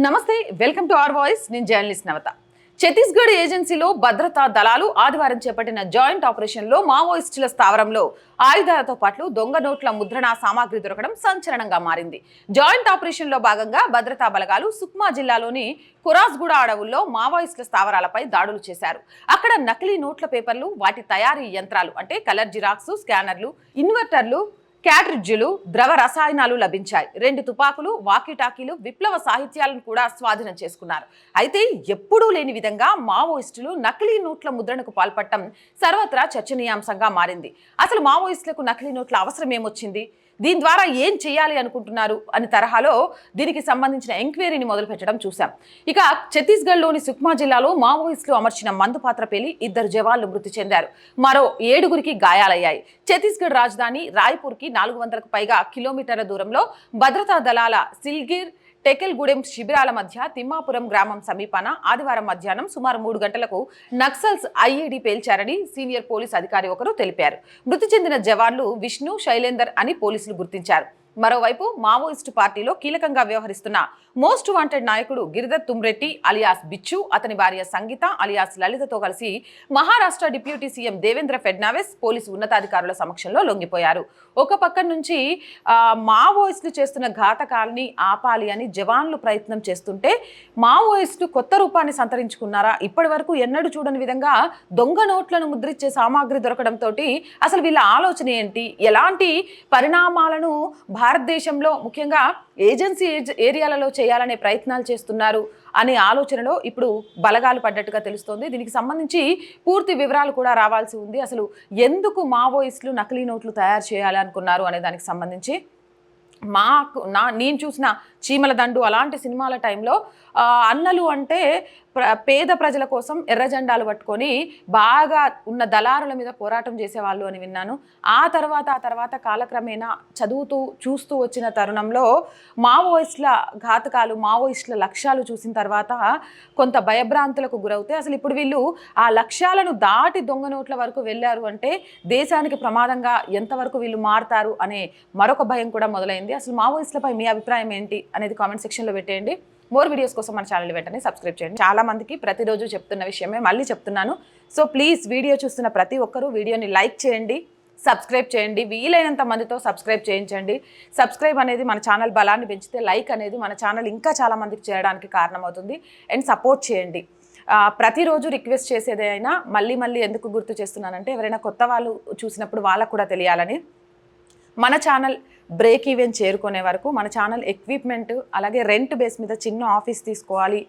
నమస్తే, welcome to our voice. నేను journalist నవత. ఛత్తీస్గఢ్ ఏజెన్సీలో భద్రతా దళాలు ఆదివారం చేపట్టిన జాయింట్ ఆపరేషన్లో మావోయిస్టుల స్థావరంలో ఆయుధాలతో పాటు దొంగ నోట్ల ముద్రణ సామాగ్రి దొరకడం సంచలనంగా మారింది. జాయింట్ ఆపరేషన్లో భాగంగా భద్రతా బలగాలు సుక్మా జిల్లాలోని కురాస్గూడ అడవుల్లో మావోయిస్టుల స్థావరాలపై దాడులు చేశారు. అక్కడ నకిలీ నోట్ల పేపర్లు, వాటి తయారీ యంత్రాలు అంటే కలర్ జిరాక్స్, స్కానర్లు, ఇన్వర్టర్లు, క్యాట్రిడ్జ్లు, ద్రవ రసాయనాలు లభించాయి. 2 తుపాకులు, వాకీటాకీలు, విప్లవ సాహిత్యాలను కూడా స్వాధీనం చేసుకున్నారు. అయితే ఎప్పుడూ లేని విధంగా మావోయిస్టులు నకిలీ నోట్ల ముద్రణకు పాల్పడటం సర్వత్రా చర్చనీయాంశంగా మారింది. అసలు మావోయిస్టులకు నకిలీ నోట్ల అవసరం ఏమొచ్చింది, దీని ద్వారా ఏం చేయాలి అనుకుంటున్నారు అని తరహాలో దీనికి సంబంధించిన ఎంక్వైరీని మొదలుపెట్టడం చూశాం. ఇక ఛత్తీస్గఢ్లోని సుక్మా జిల్లాలో మావోయిస్టులు అమర్చిన మందు పాత్ర పేలి 2 జవాన్లు మృతి చెందారు. మరో 7గురికి గాయాలయ్యాయి. ఛత్తీస్గఢ్ రాజధాని రాయ్పూర్కి 400కు పైగా కిలోమీటర్ల దూరంలో భద్రతా దళాల సిల్గిర్, టెకెల్గూడెం శిబిరాల మధ్య తిమ్మాపురం గ్రామం సమీపాన ఆదివారం మధ్యాహ్నం సుమారు 3 గంటలకు నక్సల్స్ ఐఈడీ పేల్చారని సీనియర్ పోలీస్ అధికారి ఒకరు తెలిపారు. మృతి చెందిన జవాన్లు విష్ణు, శైలేందర్ అని పోలీసులు గుర్తించారు. మరోవైపు మావోయిస్టు పార్టీలో కీలకంగా వ్యవహరిస్తున్న మోస్ట్ వాంటెడ్ నాయకుడు గిరిధర్ తుమ్రెడ్డి అలియాస్ బిచ్చు, అతని భార్య సంగీత అలియాస్ లలితతో కలిసి Maharashtra deputy CM Devendra Fadnavis police ఉన్నతాధికారుల సమక్షంలో లొంగిపోయారు. ఒక పక్క నుంచి మావోయిస్టులు చేస్తున్న ఘాతకాల్ని ఆపాలి అని జవాన్లు ప్రయత్నం చేస్తుంటే మావోయిస్టులు కొత్త రూపాన్ని సంతరించుకున్నారా? ఇప్పటి వరకు ఎన్నడూ చూడని విధంగా దొంగ నోట్లను ముద్రించే సామాగ్రి దొరకడంతో అసలు వీళ్ళ ఆలోచన ఏంటి, ఎలాంటి పరిణామాలను భారతదేశంలో ముఖ్యంగా ఏజెన్సీ ఏరియాలలో చేయాలనే ప్రయత్నాలు చేస్తున్నారు అనే ఆలోచనలో ఇప్పుడు బలగాలు పడ్డట్టుగా తెలుస్తోంది. దీనికి సంబంధించి పూర్తి వివరాలు కూడా రావాల్సి ఉంది. అసలు ఎందుకు మావోయిస్టులు నకిలీ నోట్లు తయారు చేయాలనుకున్నారు అనే దానికి సంబంధించి నేను చూసిన చీమల దండు అలాంటి సినిమాల టైంలో అన్నలు అంటే పేద ప్రజల కోసం ఎర్ర జెండాలు పట్టుకొని బాగా ఉన్న దళారుల మీద పోరాటం చేసేవాళ్ళు అని విన్నాను. ఆ తర్వాత కాలక్రమేణా చూస్తూ వచ్చిన తరుణంలో మావోయిస్టుల ఘాతకాలు, మావోయిస్టుల లక్ష్యాలు చూసిన తర్వాత కొంత భయభ్రాంతులకు గురవుతే అసలు ఇప్పుడు వీళ్ళు ఆ లక్ష్యాలను దాటి దొంగ నోట్ల వరకు వెళ్ళారు అంటే దేశానికి ప్రమాదంగా ఎంతవరకు వీళ్ళు మారుతారు అనే మరొక భయం కూడా మొదలైంది. అసలు మావోయిస్టులపై మీ అభిప్రాయం ఏంటి అనేది కామెంట్ సెక్షన్లో పెట్టేయండి. మోర్ వీడియోస్ కోసం మన ఛానల్ వెంటనే సబ్స్క్రైబ్ చేయండి. చాలా మందికి ప్రతిరోజు చెప్తున్న విషయమే మళ్ళీ చెప్తున్నాను. సో ప్లీజ్ వీడియో చూస్తున్న ప్రతి ఒక్కరూ వీడియోని లైక్ చేయండి, సబ్స్క్రైబ్ చేయండి, వీలైనంత మందితో సబ్స్క్రైబ్ చేయించండి. సబ్స్క్రైబ్ అనేది మన ఛానల్ బలాన్ని పెంచితే లైక్ అనేది మన ఛానల్ ఇంకా చాలా మందికి చేయడానికి కారణమవుతుంది. అండ్ సపోర్ట్ చేయండి. ప్రతిరోజు రిక్వెస్ట్ చేసేది అయినా మళ్ళీ ఎందుకు గుర్తు చేస్తున్నానంటే ఎవరైనా కొత్త వాళ్ళు చూసినప్పుడు వాళ్ళకు కూడా తెలియాలని. మన ఛానల్ బ్రేక్ ఈవెన్ చేరుకునే వరకు మన ఛానల్ ఎక్విప్మెంట్ అలాగే రెంట్ బేస్ మీద చిన్న ఆఫీస్ తీసుకోవాలి,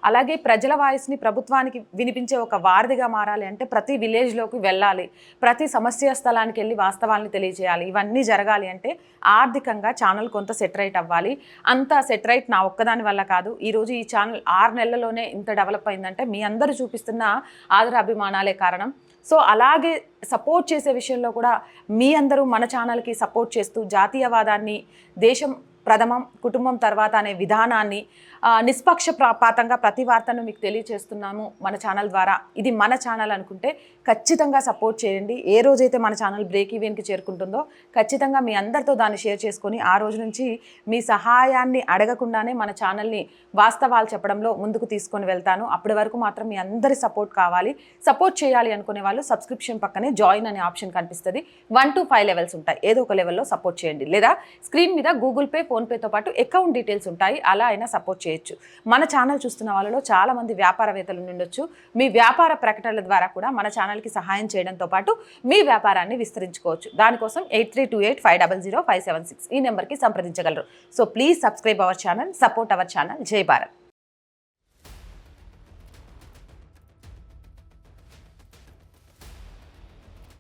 అలాగే ప్రజల వాయిస్ని ప్రభుత్వానికి వినిపించే ఒక వారధిగా మారాలి అంటే ప్రతి విలేజ్లోకి వెళ్ళాలి, ప్రతి సమస్య స్థలానికి వెళ్ళి వాస్తవాల్ని తెలియజేయాలి. ఇవన్నీ జరగాలి అంటే ఆర్థికంగా ఛానల్ కొంత సెటరైట్ అవ్వాలి. అంత సెటరైట్ నా ఒక్కదాని వల్ల కాదు. ఈరోజు ఈ ఛానల్ 6 నెలల్లోనే ఇంత డెవలప్ అయిందంటే మీ అందరూ చూపిస్తున్న ఆదర అభిమానాలే కారణం. సో అలాగే సపోర్ట్ చేసే విషయంలో కూడా మీ అందరూ మన ఛానల్కి సపోర్ట్ చేస్తూ జాతీయవాదాన్ని, దేశం ప్రథమం కుటుంబం తర్వాత అనే విధానాన్ని నిష్పక్షపాతంగా ప్రతి వార్తను మీకు తెలియజేస్తున్నాము మన ఛానల్ ద్వారా. ఇది మన ఛానల్ అనుకుంటే ఖచ్చితంగా సపోర్ట్ చేయండి. ఏ రోజైతే మన ఛానల్ బ్రేక్ ఈవెన్కి చేరుకుంటుందో ఖచ్చితంగా మీ అందరితో దాన్ని షేర్ చేసుకొని ఆ రోజు నుంచి మీ సహాయాన్ని అడగకుండానే మన ఛానల్ని వాస్తవాలు చెప్పడంలో ముందుకు తీసుకొని వెళ్తాను. అప్పటి వరకు మాత్రం మీ అందరి సపోర్ట్ కావాలి. సపోర్ట్ చేయాలి అనుకునే వాళ్ళు సబ్స్క్రిప్షన్ పక్కనే జాయిన్ అనే ఆప్షన్ కనిపిస్తుంది. 1 to 5 లెవెల్స్ ఉంటాయి. ఏదో ఒక లెవెల్లో సపోర్ట్ చేయండి. లేదా స్క్రీన్ మీద గూగుల్ పే, ఫోన్పేతో పాటు అకౌంట్ డీటెయిల్స్ ఉంటాయి. అలా అయినా సపోర్ట్ చేయొచ్చు. మన ఛానల్ చూస్తున్న వాళ్ళలో చాలా మంది వ్యాపారవేత్తలు ఉండొచ్చు. మీ వ్యాపార ప్రకటనల ద్వారా కూడా మన ఛానల్కి సహాయం చేయడంతో పాటు మీ వ్యాపారాన్ని విస్తరించుకోవచ్చు. దానికోసం 8328500576 ఈ నెంబర్కి సంప్రదించగలరు. So please subscribe our channel, support our channel. జై భారత్.